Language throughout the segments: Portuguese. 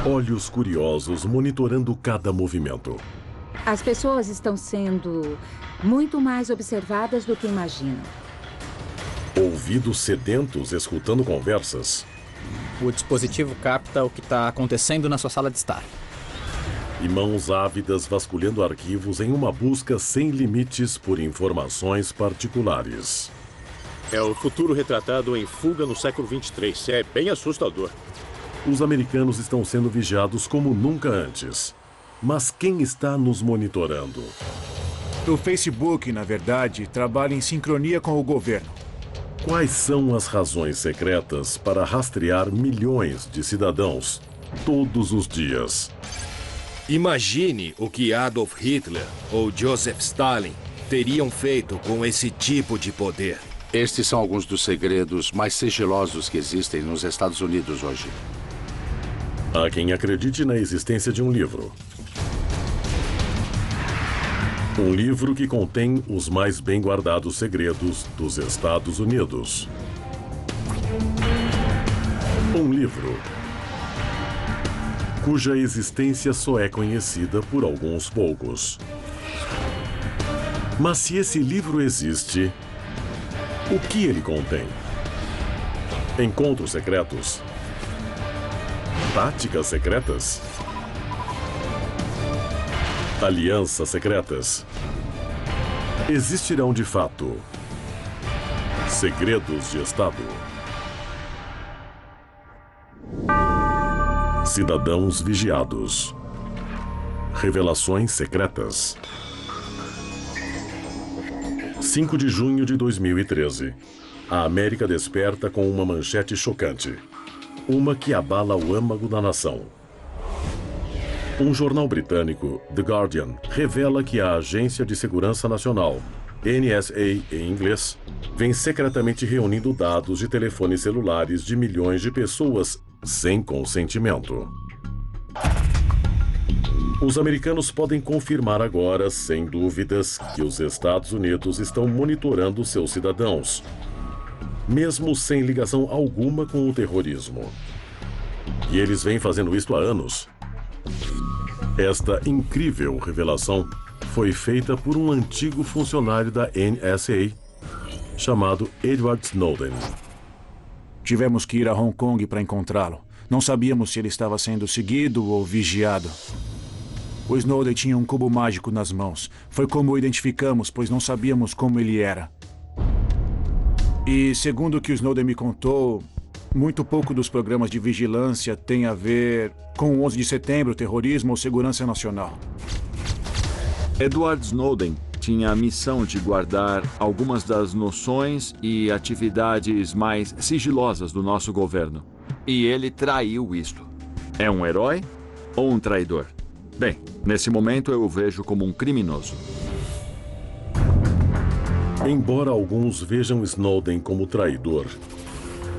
Olhos curiosos monitorando cada movimento. As pessoas estão sendo muito mais observadas do que imaginam. Ouvidos sedentos escutando conversas. O dispositivo capta o que está acontecendo na sua sala de estar. E mãos ávidas vasculhando arquivos em uma busca sem limites por informações particulares. É o futuro retratado em Fuga no século 23. É bem assustador. Os americanos estão sendo vigiados como nunca antes. Mas quem está nos monitorando? O Facebook, na verdade, trabalha em sincronia com o governo. Quais são as razões secretas para rastrear milhões de cidadãos todos os dias? Imagine o que Adolf Hitler ou Joseph Stalin teriam feito com esse tipo de poder. Estes são alguns dos segredos mais sigilosos que existem nos Estados Unidos hoje. Há quem acredite na existência de um livro. Um livro que contém os mais bem guardados segredos dos Estados Unidos. Um livro cuja existência só é conhecida por alguns poucos. Mas se esse livro existe, o que ele contém? Encontros secretos? Táticas secretas? Alianças secretas? Existirão de fato segredos de Estado? Cidadãos vigiados. Revelações secretas. 5 de junho de 2013. A América desperta com uma manchete chocante. Uma que abala o âmago da nação. Um jornal britânico, The Guardian, revela que a Agência de Segurança Nacional, NSA em inglês, vem secretamente reunindo dados de telefones celulares de milhões de pessoas sem consentimento. Os americanos podem confirmar agora, sem dúvidas, que os Estados Unidos estão monitorando seus cidadãos, mesmo sem ligação alguma com o terrorismo. E eles vêm fazendo isso há anos. Esta incrível revelação foi feita por um antigo funcionário da NSA, chamado Edward Snowden. Tivemos que ir a Hong Kong para encontrá-lo. Não sabíamos se ele estava sendo seguido ou vigiado. O Snowden tinha um cubo mágico nas mãos. Foi como o identificamos, pois não sabíamos como ele era. E segundo o que o Snowden me contou, muito pouco dos programas de vigilância tem a ver com o 11 de setembro, terrorismo ou segurança nacional. Edward Snowden tinha a missão de guardar algumas das noções e atividades mais sigilosas do nosso governo. E ele traiu isto. É um herói ou um traidor? Bem, nesse momento eu o vejo como um criminoso. Embora alguns vejam Snowden como traidor,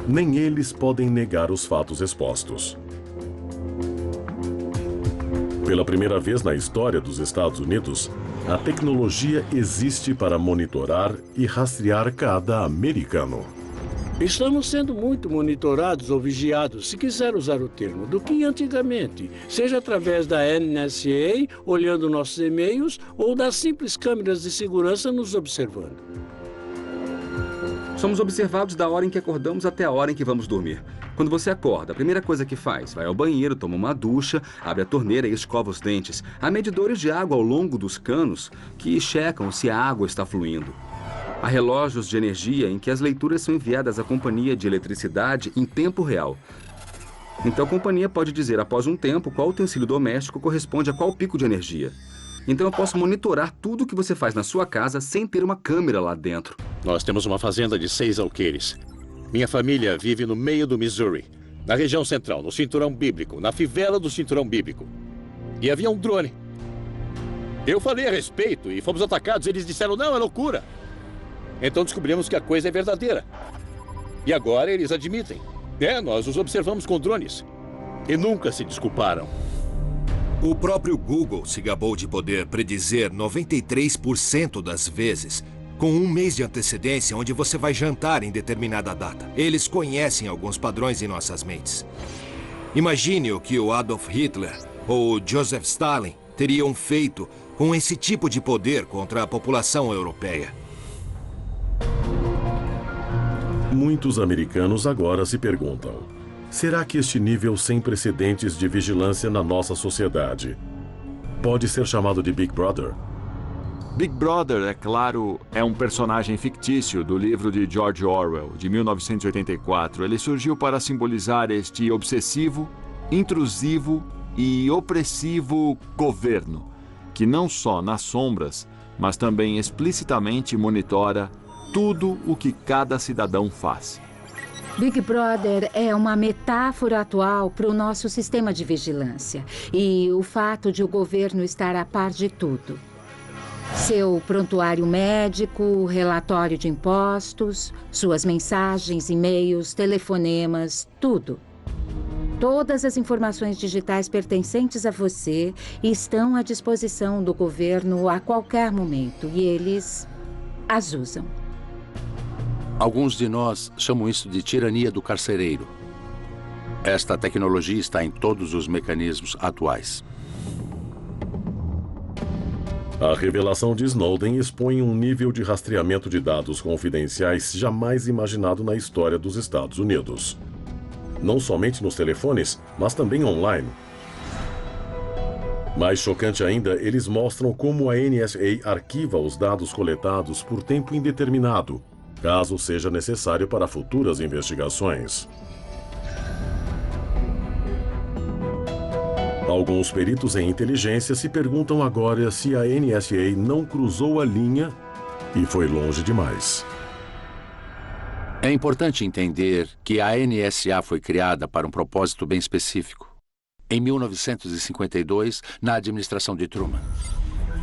nem eles podem negar os fatos expostos. Pela primeira vez na história dos Estados Unidos, a tecnologia existe para monitorar e rastrear cada americano. Estamos sendo muito monitorados ou vigiados, se quiser usar o termo, do que antigamente, seja através da NSA, olhando nossos e-mails, ou das simples câmeras de segurança nos observando. Somos observados da hora em que acordamos até a hora em que vamos dormir. Quando você acorda, a primeira coisa que faz, vai ao banheiro, toma uma ducha, abre a torneira e escova os dentes. Há medidores de água ao longo dos canos que checam se a água está fluindo. Há relógios de energia em que as leituras são enviadas à companhia de eletricidade em tempo real. Então a companhia pode dizer após um tempo qual utensílio doméstico corresponde a qual pico de energia. Então eu posso monitorar tudo o que você faz na sua casa sem ter uma câmera lá dentro. Nós temos uma fazenda de 6 alqueires. Minha família vive no meio do Missouri, na região central, no cinturão bíblico, na fivela do cinturão bíblico. E havia um drone. Eu falei a respeito e fomos atacados. Eles disseram, não, é loucura. Então descobrimos que a coisa é verdadeira. E agora eles admitem. Nós os observamos com drones. E nunca se desculparam. O próprio Google se gabou de poder predizer 93% das vezes, com um mês de antecedência, onde você vai jantar em determinada data. Eles conhecem alguns padrões em nossas mentes. Imagine o que o Adolf Hitler ou o Joseph Stalin teriam feito com esse tipo de poder contra a população europeia. Muitos americanos agora se perguntam: será que este nível sem precedentes de vigilância na nossa sociedade pode ser chamado de Big Brother? Big Brother, é claro, é um personagem fictício do livro de George Orwell, de 1984. Ele surgiu para simbolizar este obsessivo, intrusivo e opressivo governo, que não só nas sombras, mas também explicitamente monitora tudo o que cada cidadão faz. Big Brother é uma metáfora atual para o nosso sistema de vigilância e o fato de o governo estar a par de tudo. Seu prontuário médico, relatório de impostos, suas mensagens, e-mails, telefonemas, tudo. Todas as informações digitais pertencentes a você estão à disposição do governo a qualquer momento e eles as usam. Alguns de nós chamam isso de tirania do carcereiro. Esta tecnologia está em todos os mecanismos atuais. A revelação de Snowden expõe um nível de rastreamento de dados confidenciais jamais imaginado na história dos Estados Unidos. Não somente nos telefones, mas também online. Mais chocante ainda, eles mostram como a NSA arquiva os dados coletados por tempo indeterminado, caso seja necessário para futuras investigações. Alguns peritos em inteligência se perguntam agora se a NSA não cruzou a linha e foi longe demais. É importante entender que a NSA foi criada para um propósito bem específico. Em 1952, na administração de Truman.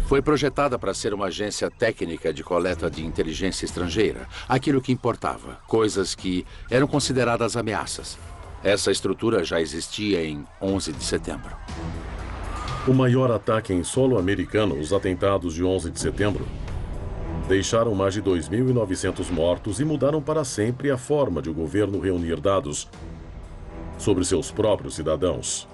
Foi projetada para ser uma agência técnica de coleta de inteligência estrangeira, aquilo que importava, coisas que eram consideradas ameaças. Essa estrutura já existia em 11 de setembro. O maior ataque em solo americano, os atentados de 11 de setembro, deixaram mais de 2.900 mortos e mudaram para sempre a forma de o governo reunir dados sobre seus próprios cidadãos.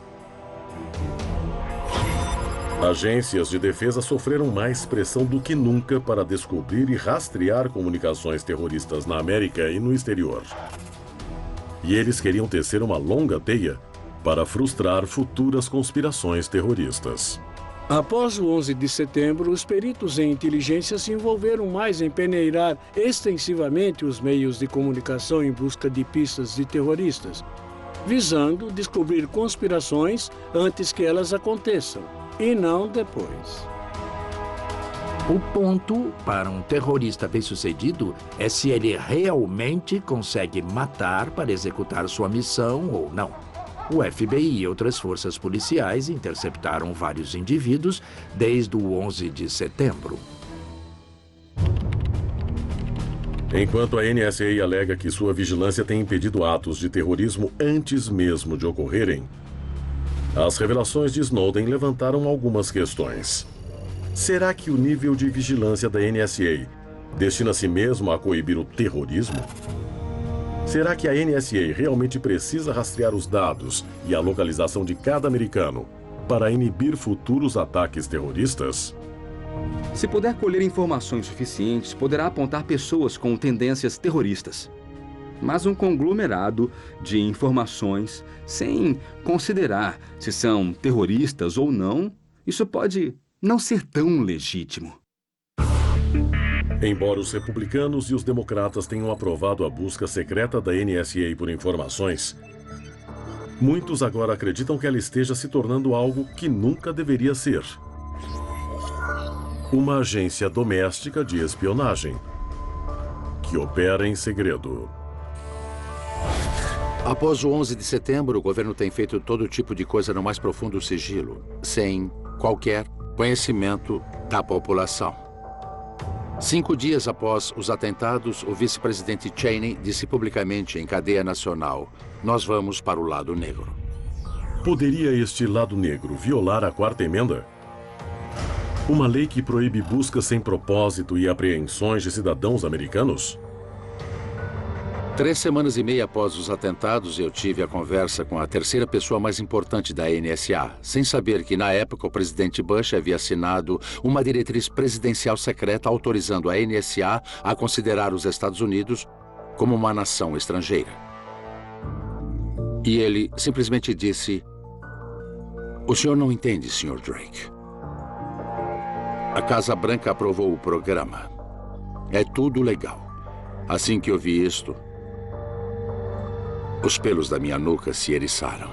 Agências de defesa sofreram mais pressão do que nunca para descobrir e rastrear comunicações terroristas na América e no exterior. E eles queriam tecer uma longa teia para frustrar futuras conspirações terroristas. Após o 11 de setembro, os peritos em inteligência se envolveram mais em peneirar extensivamente os meios de comunicação em busca de pistas de terroristas, visando descobrir conspirações antes que elas aconteçam, e não depois. O ponto para um terrorista bem-sucedido é se ele realmente consegue matar para executar sua missão ou não. O FBI e outras forças policiais interceptaram vários indivíduos desde o 11 de setembro. Enquanto a NSA alega que sua vigilância tem impedido atos de terrorismo antes mesmo de ocorrerem, as revelações de Snowden levantaram algumas questões. Será que o nível de vigilância da NSA destina-se mesmo a coibir o terrorismo? Será que a NSA realmente precisa rastrear os dados e a localização de cada americano para inibir futuros ataques terroristas? Se puder colher informações suficientes, poderá apontar pessoas com tendências terroristas. Mas um conglomerado de informações, sem considerar se são terroristas ou não, isso pode não ser tão legítimo. Embora os republicanos e os democratas tenham aprovado a busca secreta da NSA por informações, muitos agora acreditam que ela esteja se tornando algo que nunca deveria ser. Uma agência doméstica de espionagem que opera em segredo. Após o 11 de setembro, o governo tem feito todo tipo de coisa no mais profundo sigilo, sem qualquer conhecimento da população. 5 dias após os atentados, o vice-presidente Cheney disse publicamente em cadeia nacional: "Nós vamos para o lado negro." Poderia este lado negro violar a 4ª emenda? Uma lei que proíbe buscas sem propósito e apreensões de cidadãos americanos? 3 semanas e meia após os atentados, eu tive a conversa com a terceira pessoa mais importante da NSA, sem saber que, na época, o presidente Bush havia assinado uma diretriz presidencial secreta autorizando a NSA a considerar os Estados Unidos como uma nação estrangeira. E ele simplesmente disse: "O senhor não entende, Sr. Drake. A Casa Branca aprovou o programa. É tudo legal." Assim que eu vi isto, os pelos da minha nuca se eriçaram.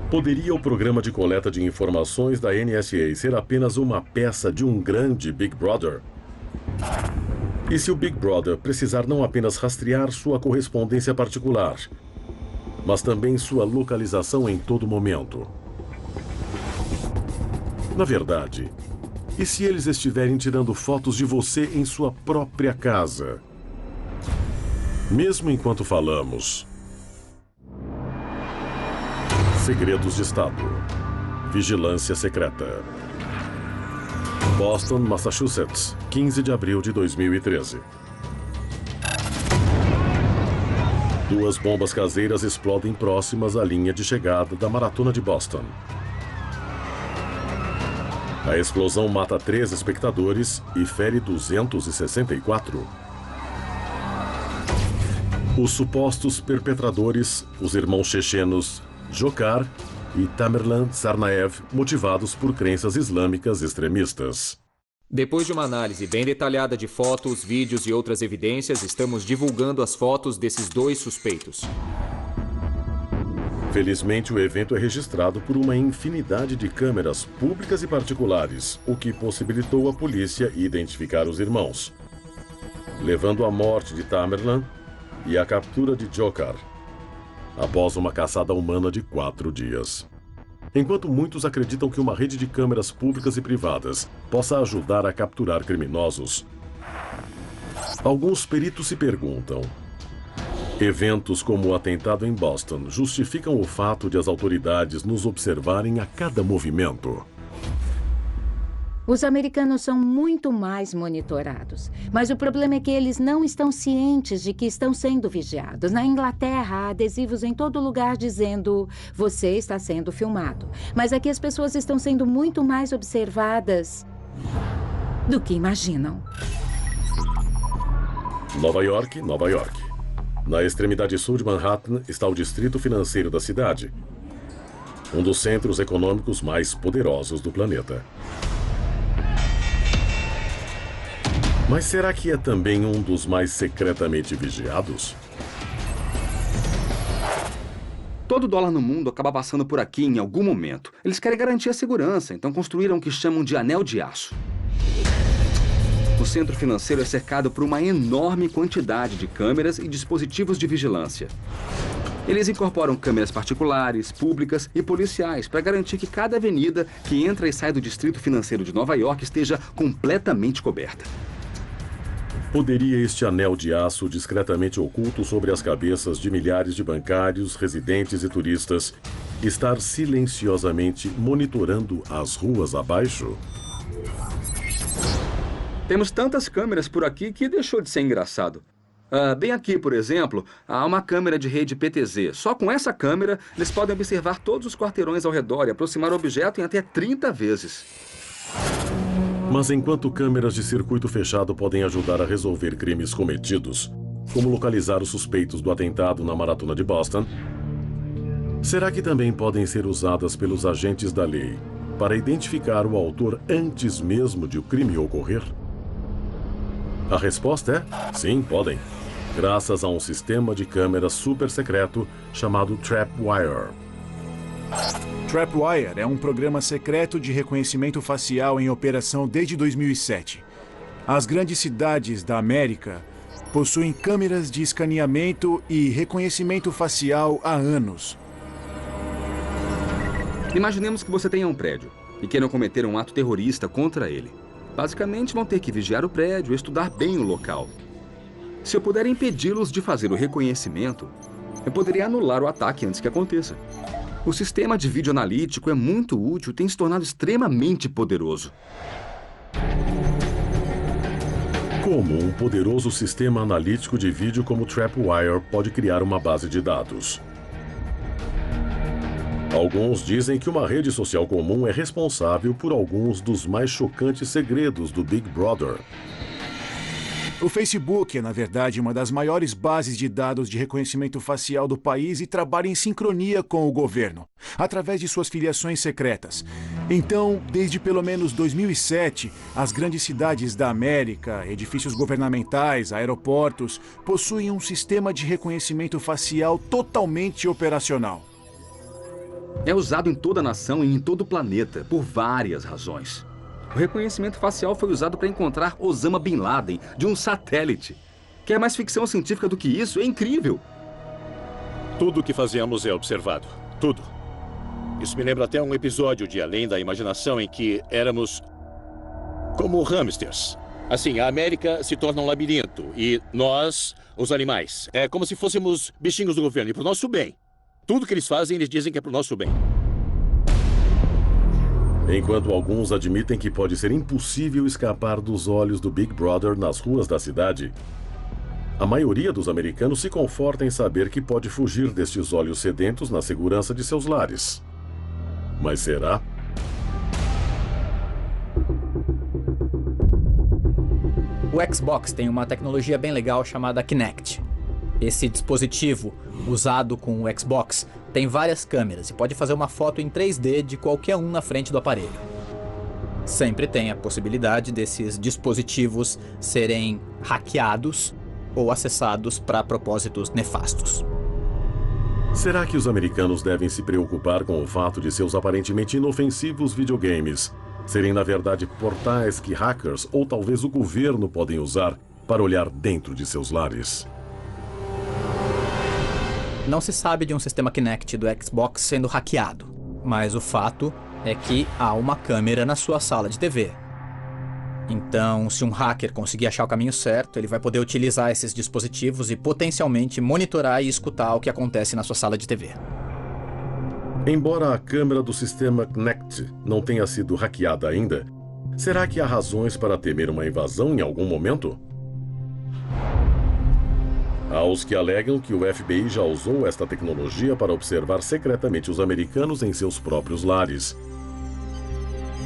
Poderia o programa de coleta de informações da NSA ser apenas uma peça de um grande Big Brother? E se o Big Brother precisar não apenas rastrear sua correspondência particular, mas também sua localização em todo momento? Na verdade, e se eles estiverem tirando fotos de você em sua própria casa? Mesmo enquanto falamos. Segredos de Estado. Vigilância secreta. Boston, Massachusetts, 15 de abril de 2013. 2 bombas caseiras explodem próximas à linha de chegada da Maratona de Boston. A explosão mata 3 espectadores e fere 264. Os supostos perpetradores, os irmãos chechenos Dzhokhar e Tamerlan Tsarnaev, motivados por crenças islâmicas extremistas. Depois de uma análise bem detalhada de fotos, vídeos e outras evidências, estamos divulgando as fotos desses 2 suspeitos. Felizmente, o evento é registrado por uma infinidade de câmeras públicas e particulares, o que possibilitou a polícia identificar os irmãos, levando à morte de Tamerlan e à captura de Dzhokhar, após uma caçada humana de 4 dias. Enquanto muitos acreditam que uma rede de câmeras públicas e privadas possa ajudar a capturar criminosos, alguns peritos se perguntam: eventos como o atentado em Boston justificam o fato de as autoridades nos observarem a cada movimento? Os americanos são muito mais monitorados, mas o problema é que eles não estão cientes de que estão sendo vigiados. Na Inglaterra, há adesivos em todo lugar dizendo: você está sendo filmado. Mas aqui as pessoas estão sendo muito mais observadas do que imaginam. Nova York, Nova York. Na extremidade sul de Manhattan está o distrito financeiro da cidade, um dos centros econômicos mais poderosos do planeta. Mas será que é também um dos mais secretamente vigiados? Todo dólar no mundo acaba passando por aqui em algum momento. Eles querem garantir a segurança, então construíram o que chamam de anel de aço. O centro financeiro é cercado por uma enorme quantidade de câmeras e dispositivos de vigilância. Eles incorporam câmeras particulares, públicas e policiais para garantir que cada avenida que entra e sai do distrito financeiro de Nova York esteja completamente coberta. Poderia este anel de aço discretamente oculto sobre as cabeças de milhares de bancários, residentes e turistas estar silenciosamente monitorando as ruas abaixo? Temos tantas câmeras por aqui que deixou de ser engraçado. Bem aqui, por exemplo, há uma câmera de rede PTZ. Só com essa câmera, eles podem observar todos os quarteirões ao redor e aproximar o objeto em até 30 vezes. Mas enquanto câmeras de circuito fechado podem ajudar a resolver crimes cometidos, como localizar os suspeitos do atentado na Maratona de Boston, será que também podem ser usadas pelos agentes da lei para identificar o autor antes mesmo de o crime ocorrer? A resposta é sim, podem, graças a um sistema de câmeras super secreto chamado Trapwire. Trapwire é um programa secreto de reconhecimento facial em operação desde 2007. As grandes cidades da América possuem câmeras de escaneamento e reconhecimento facial há anos. Imaginemos que você tenha um prédio e queiram cometer um ato terrorista contra ele. Basicamente, vão ter que vigiar o prédio e estudar bem o local. Se eu puder impedi-los de fazer o reconhecimento, eu poderia anular o ataque antes que aconteça. O sistema de vídeo analítico é muito útil e tem se tornado extremamente poderoso. Como um poderoso sistema analítico de vídeo como Trapwire pode criar uma base de dados? Alguns dizem que uma rede social comum é responsável por alguns dos mais chocantes segredos do Big Brother. O Facebook é, na verdade, uma das maiores bases de dados de reconhecimento facial do país e trabalha em sincronia com o governo, através de suas filiações secretas. Então, desde pelo menos 2007, as grandes cidades da América, edifícios governamentais, aeroportos, possuem um sistema de reconhecimento facial totalmente operacional. É usado em toda a nação e em todo o planeta, por várias razões. O reconhecimento facial foi usado para encontrar Osama Bin Laden de um satélite. Quer mais ficção científica do que isso? É incrível! Tudo o que fazemos é observado. Tudo. Isso me lembra até um episódio de Além da Imaginação em que éramos como hamsters. Assim, a América se torna um labirinto e nós, os animais, é como se fôssemos bichinhos do governo e para o nosso bem. Tudo que eles fazem, eles dizem que é para o nosso bem. Enquanto alguns admitem que pode ser impossível escapar dos olhos do Big Brother nas ruas da cidade, a maioria dos americanos se conforta em saber que pode fugir destes olhos sedentos na segurança de seus lares. Mas será? O Xbox tem uma tecnologia bem legal chamada Kinect. Esse dispositivo, usado com o Xbox, tem várias câmeras e pode fazer uma foto em 3D de qualquer um na frente do aparelho. Sempre tem a possibilidade desses dispositivos serem hackeados ou acessados para propósitos nefastos. Será que os americanos devem se preocupar com o fato de seus aparentemente inofensivos videogames serem, na verdade, portais que hackers ou talvez o governo podem usar para olhar dentro de seus lares? Não se sabe de um sistema Kinect do Xbox sendo hackeado, mas o fato é que há uma câmera na sua sala de TV. Então, se um hacker conseguir achar o caminho certo, ele vai poder utilizar esses dispositivos e potencialmente monitorar e escutar o que acontece na sua sala de TV. Embora a câmera do sistema Kinect não tenha sido hackeada ainda, será que há razões para temer uma invasão em algum momento? Há os que alegam que o FBI já usou esta tecnologia para observar secretamente os americanos em seus próprios lares,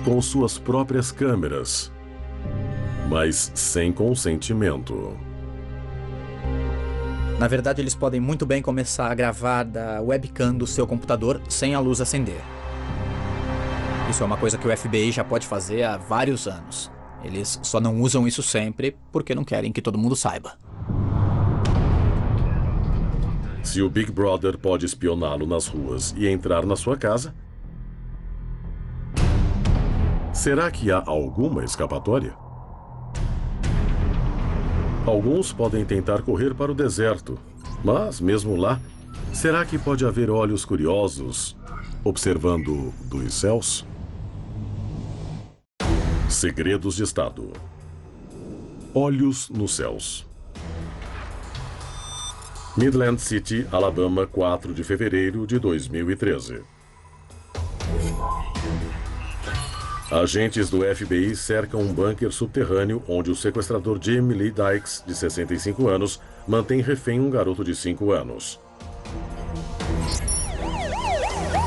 com suas próprias câmeras, mas sem consentimento. Na verdade, eles podem muito bem começar a gravar da webcam do seu computador sem a luz acender. Isso é uma coisa que o FBI já pode fazer há vários anos. Eles só não usam isso sempre porque não querem que todo mundo saiba. Se o Big Brother pode espioná-lo nas ruas e entrar na sua casa, será que há alguma escapatória? Alguns podem tentar correr para o deserto, mas mesmo lá, será que pode haver olhos curiosos observando dos céus? Segredos de Estado. Olhos nos céus. Midland City, Alabama, 4 de fevereiro de 2013. Agentes do FBI cercam um bunker subterrâneo onde o sequestrador Jamie Lee Dykes, de 65 anos, mantém refém um garoto de 5 anos.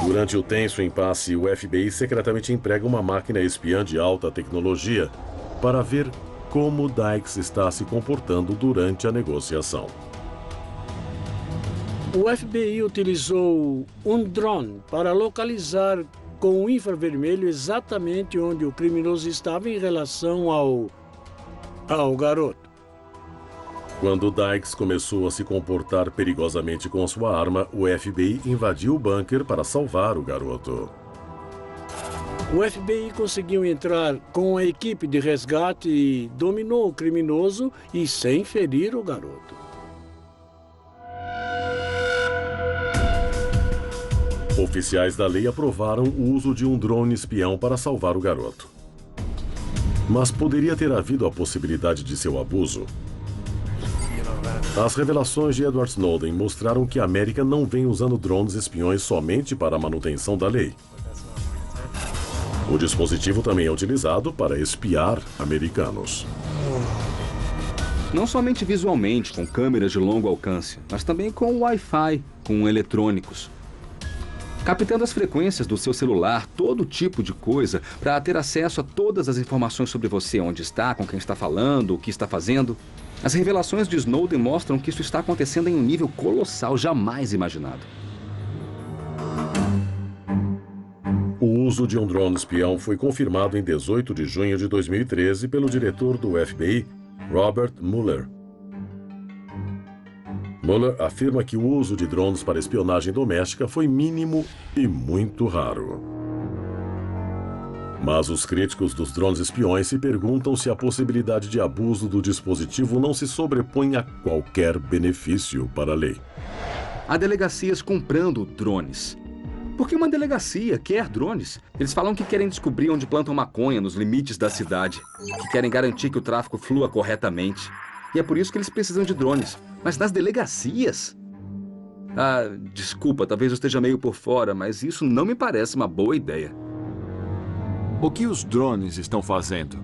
Durante o tenso impasse, o FBI secretamente emprega uma máquina espiã de alta tecnologia para ver como Dykes está se comportando durante a negociação. O FBI utilizou um drone para localizar com o infravermelho exatamente onde o criminoso estava em relação ao garoto. Quando Dykes começou a se comportar perigosamente com sua arma, o FBI invadiu o bunker para salvar o garoto. O FBI conseguiu entrar com a equipe de resgate e dominou o criminoso e sem ferir o garoto. Oficiais da lei aprovaram o uso de um drone espião para salvar o garoto. Mas poderia ter havido a possibilidade de seu abuso? As revelações de Edward Snowden mostraram que a América não vem usando drones espiões somente para a manutenção da lei. O dispositivo também é utilizado para espiar americanos. Não somente visualmente, com câmeras de longo alcance, mas também com Wi-Fi, com eletrônicos. Captando as frequências do seu celular, todo tipo de coisa, para ter acesso a todas as informações sobre você, onde está, com quem está falando, o que está fazendo. As revelações de Snowden mostram que isso está acontecendo em um nível colossal, jamais imaginado. O uso de um drone espião foi confirmado em 18 de junho de 2013 pelo diretor do FBI, Robert Mueller. Mueller afirma que o uso de drones para espionagem doméstica foi mínimo e muito raro. Mas os críticos dos drones espiões se perguntam se a possibilidade de abuso do dispositivo não se sobrepõe a qualquer benefício para a lei. Há delegacias comprando drones. Por que uma delegacia quer drones? Eles falam que querem descobrir onde plantam maconha nos limites da cidade, que querem garantir que o tráfico flua corretamente. E é por isso que eles precisam de drones. Mas nas delegacias? Ah, desculpa, talvez eu esteja meio por fora, mas isso não me parece uma boa ideia. O que os drones estão fazendo?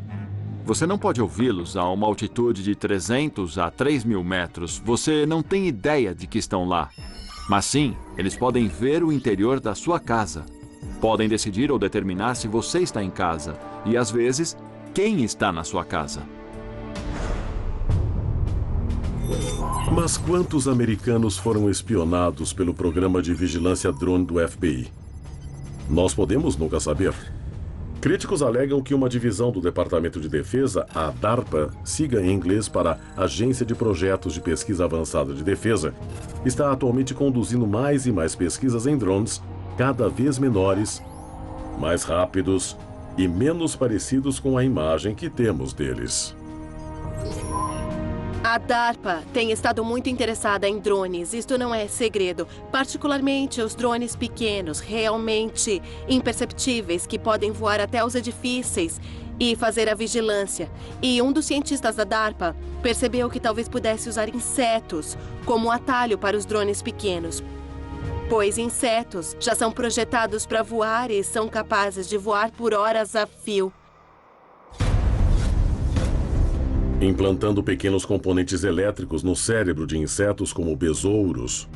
Você não pode ouvi-los a uma altitude de 300 a 3.000 metros. Você não tem ideia de que estão lá. Mas sim, eles podem ver o interior da sua casa. Podem decidir ou determinar se você está em casa. E, às vezes, quem está na sua casa. Mas quantos americanos foram espionados pelo programa de vigilância drone do FBI? Nós podemos nunca saber. Críticos alegam que uma divisão do Departamento de Defesa, a DARPA, siga em inglês para Agência de Projetos de Pesquisa Avançada de Defesa, está atualmente conduzindo mais e mais pesquisas em drones, cada vez menores, mais rápidos e menos parecidos com a imagem que temos deles. A DARPA tem estado muito interessada em drones, isto não é segredo. Particularmente os drones pequenos, realmente imperceptíveis, que podem voar até os edifícios e fazer a vigilância. E um dos cientistas da DARPA percebeu que talvez pudesse usar insetos como atalho para os drones pequenos. Pois insetos já são projetados para voar e são capazes de voar por horas a fio. Implantando pequenos componentes elétricos no cérebro de insetos como besouros,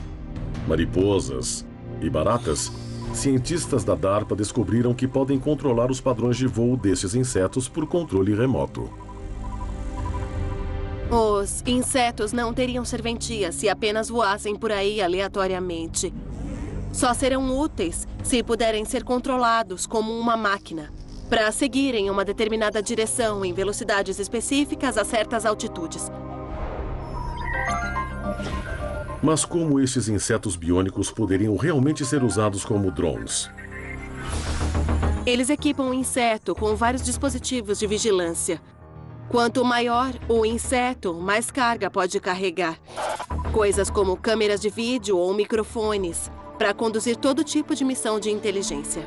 mariposas e baratas, cientistas da DARPA descobriram que podem controlar os padrões de voo desses insetos por controle remoto. Os insetos não teriam serventia se apenas voassem por aí aleatoriamente. Só serão úteis se puderem ser controlados como uma máquina, para seguirem uma determinada direção em velocidades específicas a certas altitudes. Mas como esses insetos biônicos poderiam realmente ser usados como drones? Eles equipam o inseto com vários dispositivos de vigilância. Quanto maior o inseto, mais carga pode carregar. Coisas como câmeras de vídeo ou microfones, para conduzir todo tipo de missão de inteligência.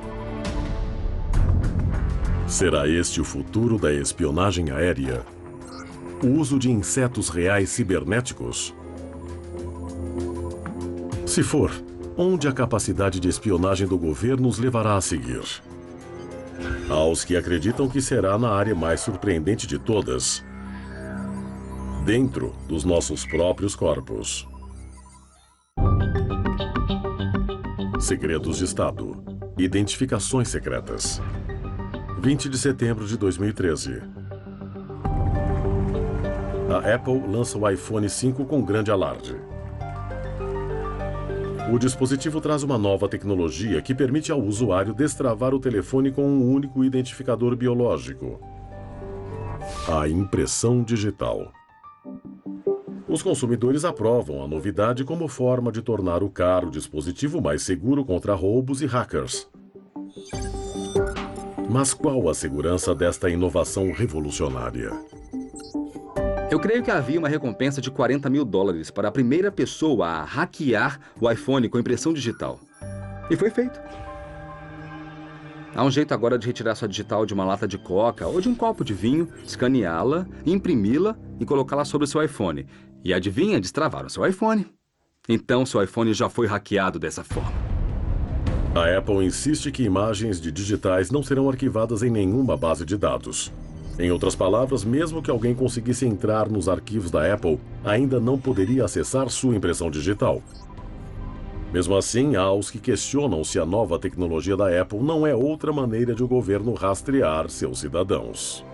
Será este o futuro da espionagem aérea? O uso de insetos reais cibernéticos? Se for, onde a capacidade de espionagem do governo nos levará a seguir? Aos que acreditam que será na área mais surpreendente de todas, dentro dos nossos próprios corpos. Segredos de Estado. Identificações secretas. 20 de setembro de 2013. A Apple lança o iPhone 5 com grande alarde. O dispositivo traz uma nova tecnologia que permite ao usuário destravar o telefone com um único identificador biológico: a impressão digital. Os consumidores aprovam a novidade como forma de tornar o caro dispositivo mais seguro contra roubos e hackers. Mas qual a segurança desta inovação revolucionária? Eu creio que havia uma recompensa de $40 mil para a primeira pessoa a hackear o iPhone com impressão digital. E foi feito. Há um jeito agora de retirar sua digital de uma lata de coca ou de um copo de vinho, escaneá-la, imprimi-la e colocá-la sobre o seu iPhone. E adivinha, destravaram seu iPhone. Então, seu iPhone já foi hackeado dessa forma. A Apple insiste que imagens de digitais não serão arquivadas em nenhuma base de dados. Em outras palavras, mesmo que alguém conseguisse entrar nos arquivos da Apple, ainda não poderia acessar sua impressão digital. Mesmo assim, há os que questionam se a nova tecnologia da Apple não é outra maneira de o governo rastrear seus cidadãos.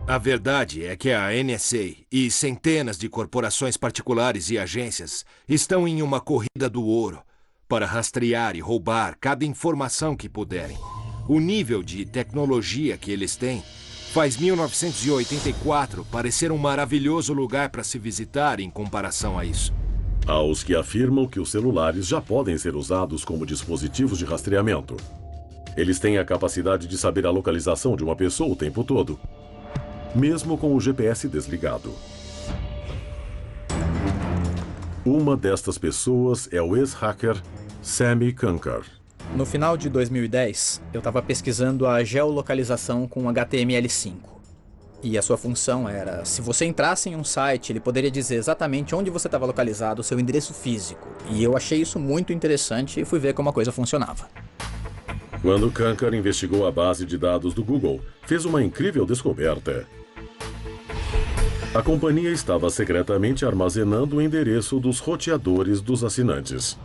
A verdade é que a NSA e centenas de corporações particulares e agências estão em uma corrida do ouro para rastrear e roubar cada informação que puderem. O nível de tecnologia que eles têm faz 1984 parecer um maravilhoso lugar para se visitar em comparação a isso. Há os que afirmam que os celulares já podem ser usados como dispositivos de rastreamento. Eles têm a capacidade de saber a localização de uma pessoa o tempo todo, mesmo com o GPS desligado. Uma destas pessoas é o ex-hacker Sammy Kunkar. No final de 2010, eu estava pesquisando a geolocalização com HTML5. E a sua função era, se você entrasse em um site, ele poderia dizer exatamente onde você estava localizado, o seu endereço físico. E eu achei isso muito interessante e fui ver como a coisa funcionava. Quando Kunkar investigou a base de dados do Google, fez uma incrível descoberta. A companhia estava secretamente armazenando o endereço dos roteadores dos assinantes.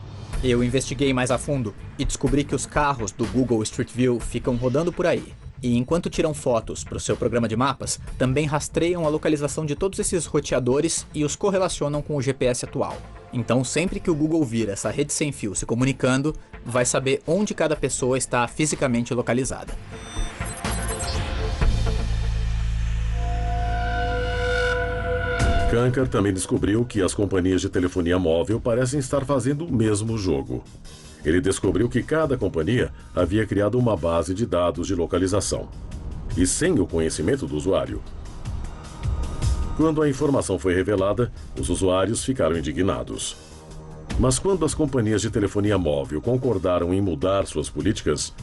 Eu investiguei mais a fundo e descobri que os carros do Google Street View ficam rodando por aí. E enquanto tiram fotos para o seu programa de mapas, também rastreiam a localização de todos esses roteadores e os correlacionam com o GPS atual. Então, sempre que o Google vir essa rede sem fio se comunicando, vai saber onde cada pessoa está fisicamente localizada. Kunkar também descobriu que as companhias de telefonia móvel parecem estar fazendo o mesmo jogo. Ele descobriu que cada companhia havia criado uma base de dados de localização, e sem o conhecimento do usuário. Quando a informação foi revelada, os usuários ficaram indignados. Mas quando as companhias de telefonia móvel concordaram em mudar suas políticas,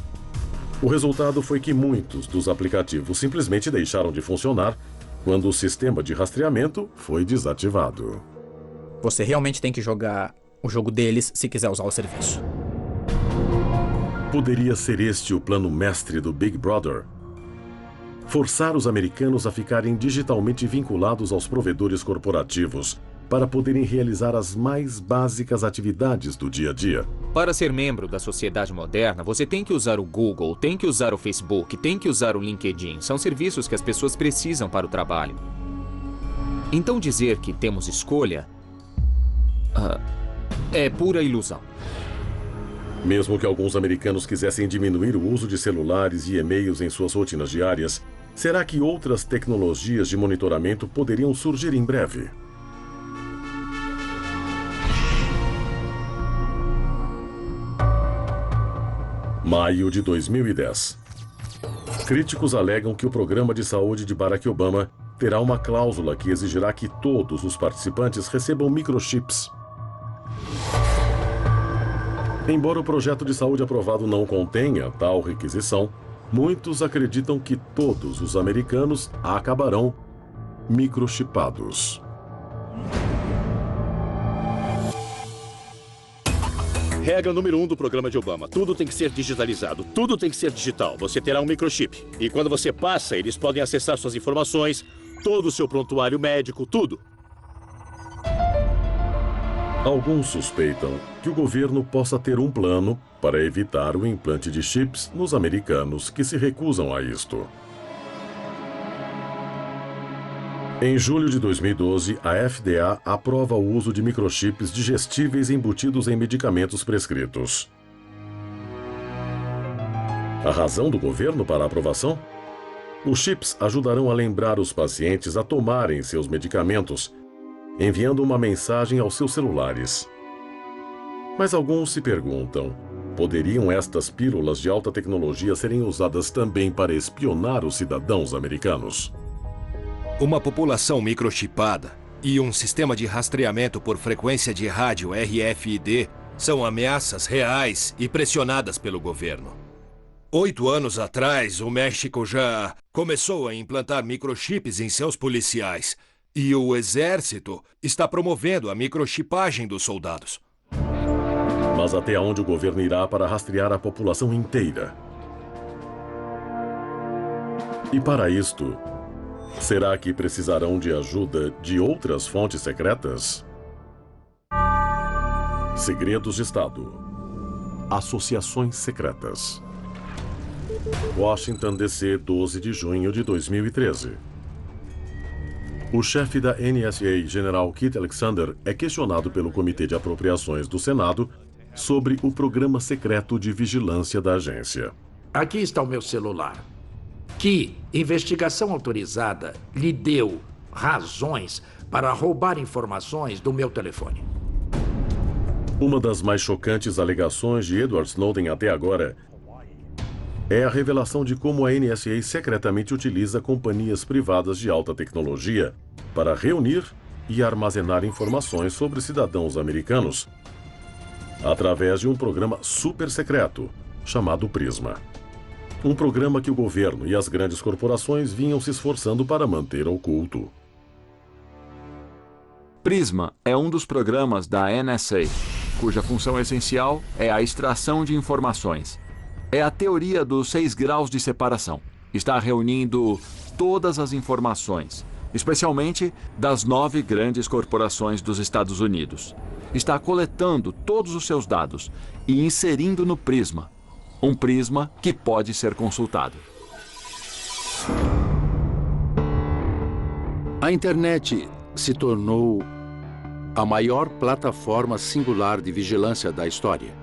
o resultado foi que muitos dos aplicativos simplesmente deixaram de funcionar quando o sistema de rastreamento foi desativado. Você realmente tem que jogar o jogo deles se quiser usar o serviço. Poderia ser este o plano mestre do Big Brother? Forçar os americanos a ficarem digitalmente vinculados aos provedores corporativos para poderem realizar as mais básicas atividades do dia a dia. Para ser membro da sociedade moderna, você tem que usar o Google, tem que usar o Facebook, tem que usar o LinkedIn. São serviços que as pessoas precisam para o trabalho. Então dizer que temos escolha é pura ilusão. Mesmo que alguns americanos quisessem diminuir o uso de celulares e e-mails em suas rotinas diárias, será que outras tecnologias de monitoramento poderiam surgir em breve? Maio de 2010. Críticos alegam que o programa de saúde de Barack Obama terá uma cláusula que exigirá que todos os participantes recebam microchips. Embora o projeto de saúde aprovado não contenha tal requisição, muitos acreditam que todos os americanos acabarão microchipados. Regra número 1 do programa de Obama. Tudo tem que ser digitalizado. Tudo tem que ser digital. Você terá um microchip. E quando você passa, eles podem acessar suas informações, todo o seu prontuário médico, tudo. Alguns suspeitam que o governo possa ter um plano para evitar o implante de chips nos americanos que se recusam a isto. Em julho de 2012, a FDA aprova o uso de microchips digestíveis embutidos em medicamentos prescritos. A razão do governo para a aprovação? Os chips ajudarão a lembrar os pacientes a tomarem seus medicamentos, enviando uma mensagem aos seus celulares. Mas alguns se perguntam, poderiam estas pílulas de alta tecnologia serem usadas também para espionar os cidadãos americanos? Uma população microchipada e um sistema de rastreamento por frequência de rádio RFID são ameaças reais e pressionadas pelo governo. 8 anos atrás, o México já começou a implantar microchips em seus policiais. E o exército está promovendo a microchipagem dos soldados. Mas até onde o governo irá para rastrear a população inteira? E para isto, será que precisarão de ajuda de outras fontes secretas? Segredos de Estado. Associações secretas. Washington, D.C., 12 de junho de 2013. O chefe da NSA, General Keith Alexander, é questionado pelo Comitê de Apropriações do Senado sobre o programa secreto de vigilância da agência. Aqui está o meu celular. Que investigação autorizada lhe deu razões para roubar informações do meu telefone? Uma das mais chocantes alegações de Edward Snowden até agora é a revelação de como a NSA secretamente utiliza companhias privadas de alta tecnologia para reunir e armazenar informações sobre cidadãos americanos através de um programa super secreto chamado Prisma. Um programa que o governo e as grandes corporações vinham se esforçando para manter oculto. Prisma é um dos programas da NSA, cuja função essencial é a extração de informações. É a teoria dos 6 graus de separação. Está reunindo todas as informações, especialmente das 9 grandes corporações dos Estados Unidos. Está coletando todos os seus dados e inserindo no Prisma. Um Prisma que pode ser consultado. A internet se tornou a maior plataforma singular de vigilância da história.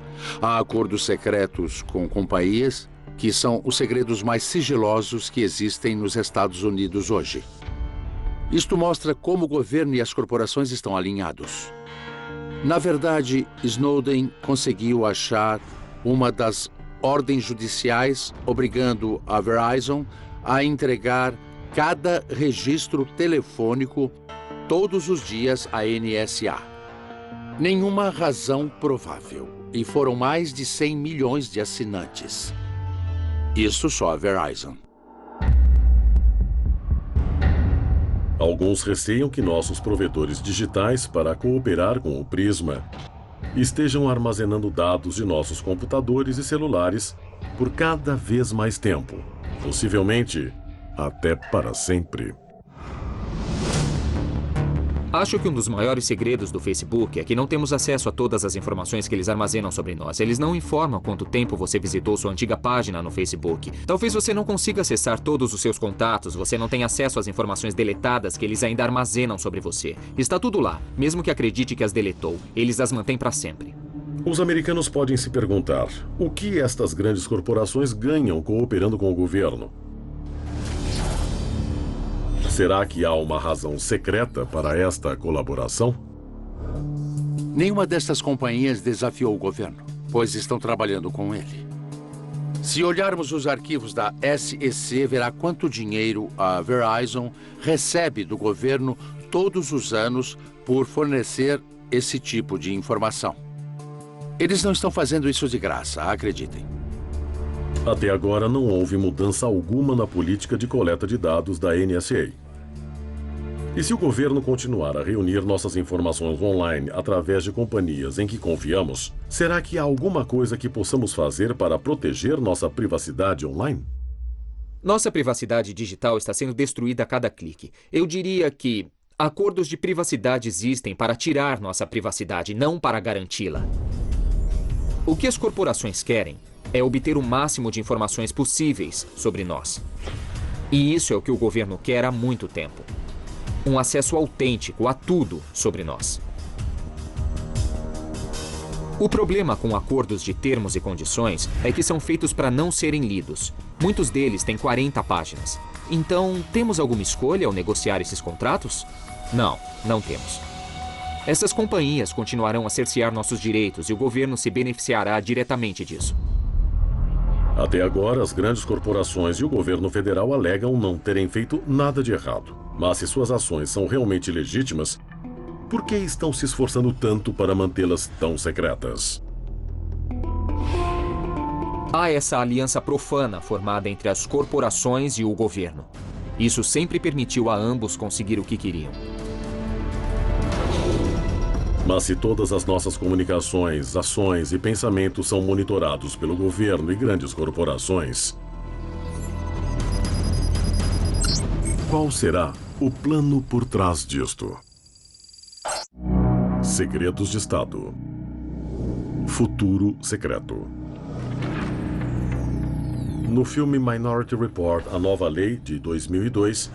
Há acordos secretos com companhias que são os segredos mais sigilosos que existem nos Estados Unidos hoje. Isto mostra como o governo e as corporações estão alinhados. Na verdade, Snowden conseguiu achar uma das ordens judiciais obrigando a Verizon a entregar cada registro telefônico todos os dias à NSA. Nenhuma razão provável. E foram mais de 100 milhões de assinantes. Isso só a Verizon. Alguns receiam que nossos provedores digitais, para cooperar com o Prisma, estejam armazenando dados de nossos computadores e celulares por cada vez mais tempo, possivelmente até para sempre. Acho que um dos maiores segredos do Facebook é que não temos acesso a todas as informações que eles armazenam sobre nós. Eles não informam quanto tempo você visitou sua antiga página no Facebook. Talvez você não consiga acessar todos os seus contatos, você não tenha acesso às informações deletadas que eles ainda armazenam sobre você. Está tudo lá, mesmo que acredite que as deletou, eles as mantêm para sempre. Os americanos podem se perguntar o que estas grandes corporações ganham cooperando com o governo. Será que há uma razão secreta para esta colaboração? Nenhuma destas companhias desafiou o governo, pois estão trabalhando com ele. Se olharmos os arquivos da SEC, verá quanto dinheiro a Verizon recebe do governo todos os anos por fornecer esse tipo de informação. Eles não estão fazendo isso de graça, acreditem. Até agora não houve mudança alguma na política de coleta de dados da NSA. E se o governo continuar a reunir nossas informações online através de companhias em que confiamos, será que há alguma coisa que possamos fazer para proteger nossa privacidade online? Nossa privacidade digital está sendo destruída a cada clique. Eu diria que acordos de privacidade existem para tirar nossa privacidade, não para garanti-la. O que as corporações querem é obter o máximo de informações possíveis sobre nós. E isso é o que o governo quer há muito tempo. Um acesso autêntico a tudo sobre nós. O problema com acordos de termos e condições é que são feitos para não serem lidos. Muitos deles têm 40 páginas. Então, temos alguma escolha ao negociar esses contratos? Não, não temos. Essas companhias continuarão a cercear nossos direitos e o governo se beneficiará diretamente disso. Até agora, as grandes corporações e o governo federal alegam não terem feito nada de errado. Mas se suas ações são realmente legítimas, por que estão se esforçando tanto para mantê-las tão secretas? Há essa aliança profana formada entre as corporações e o governo. Isso sempre permitiu a ambos conseguir o que queriam. Mas se todas as nossas comunicações, ações e pensamentos são monitorados pelo governo e grandes corporações, Qual será o plano por trás disto? Segredos de Estado. Futuro secreto. No filme Minority Report, A Nova Lei, de 2002,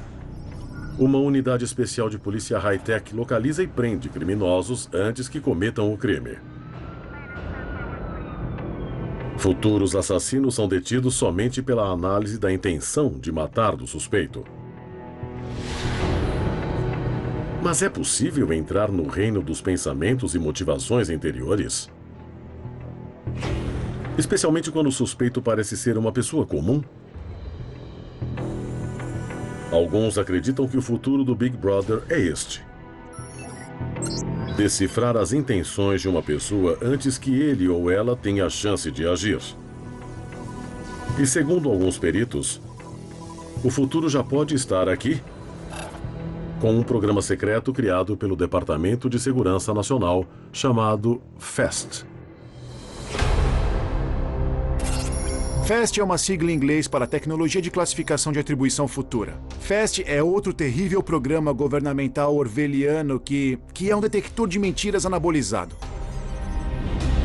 uma unidade especial de polícia high-tech localiza e prende criminosos antes que cometam o crime. Futuros assassinos são detidos somente pela análise da intenção de matar do suspeito. Mas é possível entrar no reino dos pensamentos e motivações interiores? Especialmente quando o suspeito parece ser uma pessoa comum? Alguns acreditam que o futuro do Big Brother é este: decifrar as intenções de uma pessoa antes que ele ou ela tenha a chance de agir. E segundo alguns peritos, o futuro já pode estar aqui, com um programa secreto criado pelo Departamento de Segurança Nacional chamado FAST. FAST é uma sigla em inglês para Tecnologia de Classificação de Atribuição Futura. FAST é outro terrível programa governamental orwelliano que é um detector de mentiras anabolizado.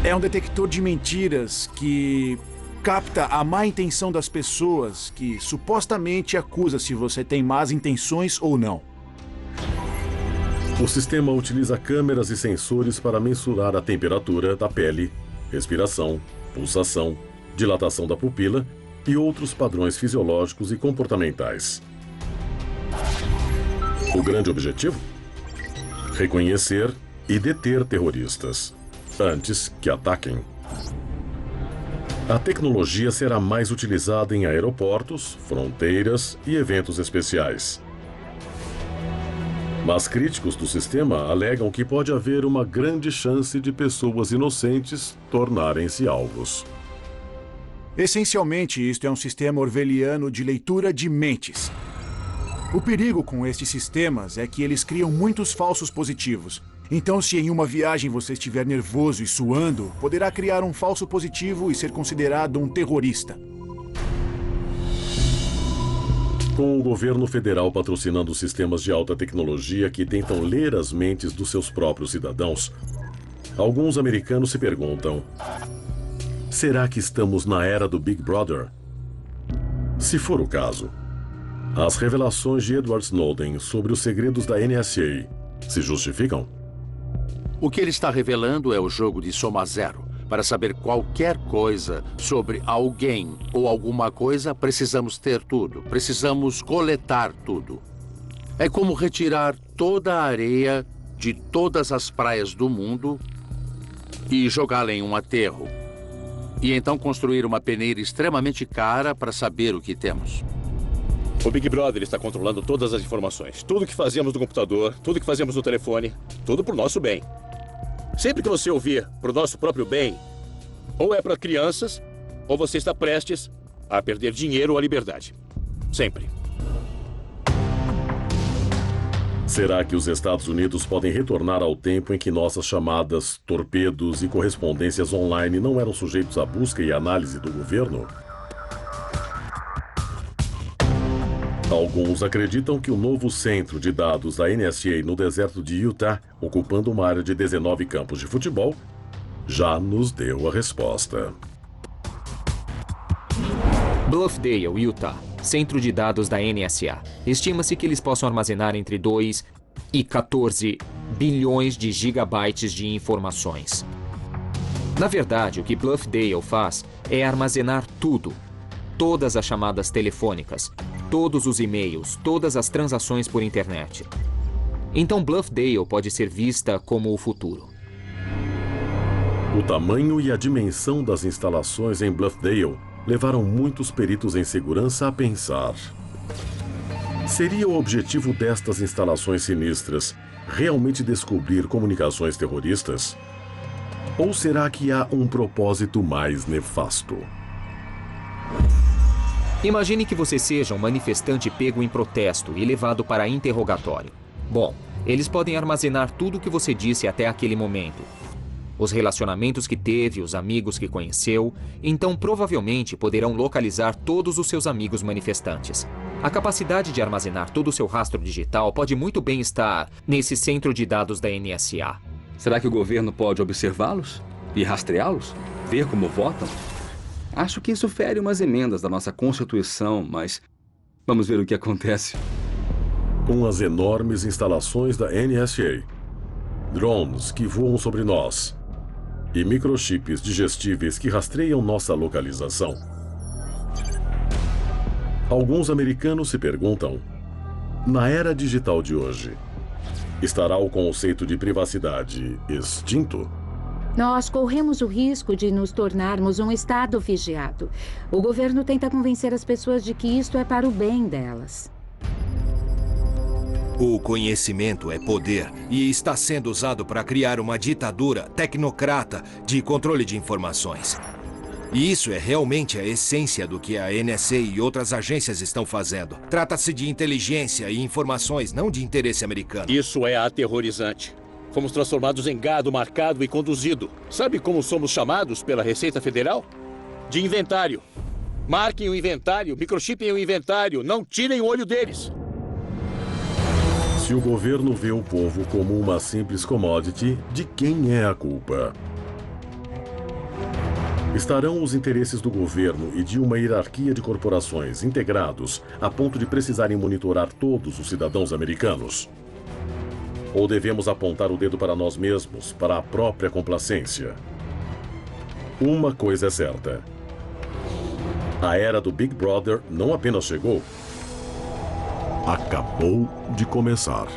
É um detector de mentiras que capta a má intenção das pessoas, que supostamente acusa se você tem más intenções ou não. O sistema utiliza câmeras e sensores para mensurar a temperatura da pele, respiração, pulsação, dilatação da pupila e outros padrões fisiológicos e comportamentais. O grande objetivo? Reconhecer e deter terroristas antes que ataquem. A tecnologia será mais utilizada em aeroportos, fronteiras e eventos especiais. Mas críticos do sistema alegam que pode haver uma grande chance de pessoas inocentes tornarem-se alvos. Essencialmente, isto é um sistema orwelliano de leitura de mentes. O perigo com estes sistemas é que eles criam muitos falsos positivos. Então, se em uma viagem você estiver nervoso e suando, poderá criar um falso positivo e ser considerado um terrorista. Com o governo federal patrocinando sistemas de alta tecnologia que tentam ler as mentes dos seus próprios cidadãos, alguns americanos se perguntam: será que estamos na era do Big Brother? Se for o caso, as revelações de Edward Snowden sobre os segredos da NSA se justificam? O que ele está revelando é o jogo de soma zero. Para saber qualquer coisa sobre alguém ou alguma coisa, precisamos ter tudo. Precisamos coletar tudo. É como retirar toda a areia de todas as praias do mundo e jogá-la em um aterro. E então construir uma peneira extremamente cara para saber o que temos. O Big Brother está controlando todas as informações. Tudo que fazemos no computador, tudo que fazemos no telefone, tudo para o nosso bem. Sempre que você ouvir para o nosso próprio bem, ou é para crianças, ou você está prestes a perder dinheiro ou a liberdade. Sempre. Será que os Estados Unidos podem retornar ao tempo em que nossas chamadas, torpedos e correspondências online não eram sujeitos à busca e análise do governo? Alguns acreditam que o novo centro de dados da NSA no deserto de Utah, ocupando uma área de 19 campos de futebol, já nos deu a resposta. Bluffdale, Utah. Centro de dados da NSA. Estima-se que eles possam armazenar entre 2 e 14 bilhões de gigabytes de informações. Na verdade, o que Bluffdale faz é armazenar tudo. Todas as chamadas telefônicas, todos os e-mails, todas as transações por internet. Então Bluffdale pode ser vista como o futuro. O tamanho e a dimensão das instalações em Bluffdale levaram muitos peritos em segurança a pensar: seria o objetivo destas instalações sinistras realmente descobrir comunicações terroristas? Ou será que há um propósito mais nefasto? Imagine que você seja um manifestante pego em protesto e levado para interrogatório. Bom, eles podem armazenar tudo o que você disse até aquele momento. os relacionamentos que teve, os amigos que conheceu, então provavelmente poderão localizar todos os seus amigos manifestantes. A capacidade de armazenar todo o seu rastro digital pode muito bem estar nesse centro de dados da NSA. Será que o governo pode observá-los e rastreá-los? Ver como votam? Acho que isso fere umas emendas da nossa Constituição, mas vamos ver o que acontece. Com as enormes instalações da NSA, drones que voam sobre nós e microchips digestíveis que rastreiam nossa localização, alguns americanos se perguntam, na era digital de hoje, estará o conceito de privacidade extinto? Nós corremos o risco de nos tornarmos um estado vigiado. O governo tenta convencer as pessoas de que isto é para o bem delas. O conhecimento é poder e está sendo usado para criar uma ditadura tecnocrata de controle de informações. E isso é realmente a essência do que a NSA e outras agências estão fazendo. Trata-se de inteligência e informações, não de interesse americano. Isso é aterrorizante. Fomos transformados em gado marcado e conduzido. Sabe como somos chamados pela Receita Federal? De inventário. Marquem o inventário, microchipem o inventário, não tirem o olho deles. Se o governo vê o povo como uma simples commodity, de quem é a culpa? Estarão os interesses do governo e de uma hierarquia de corporações integrados a ponto de precisarem monitorar todos os cidadãos americanos? Ou devemos apontar o dedo para nós mesmos, para a própria complacência? Uma coisa é certa. A era do Big Brother não apenas chegou, acabou de começar.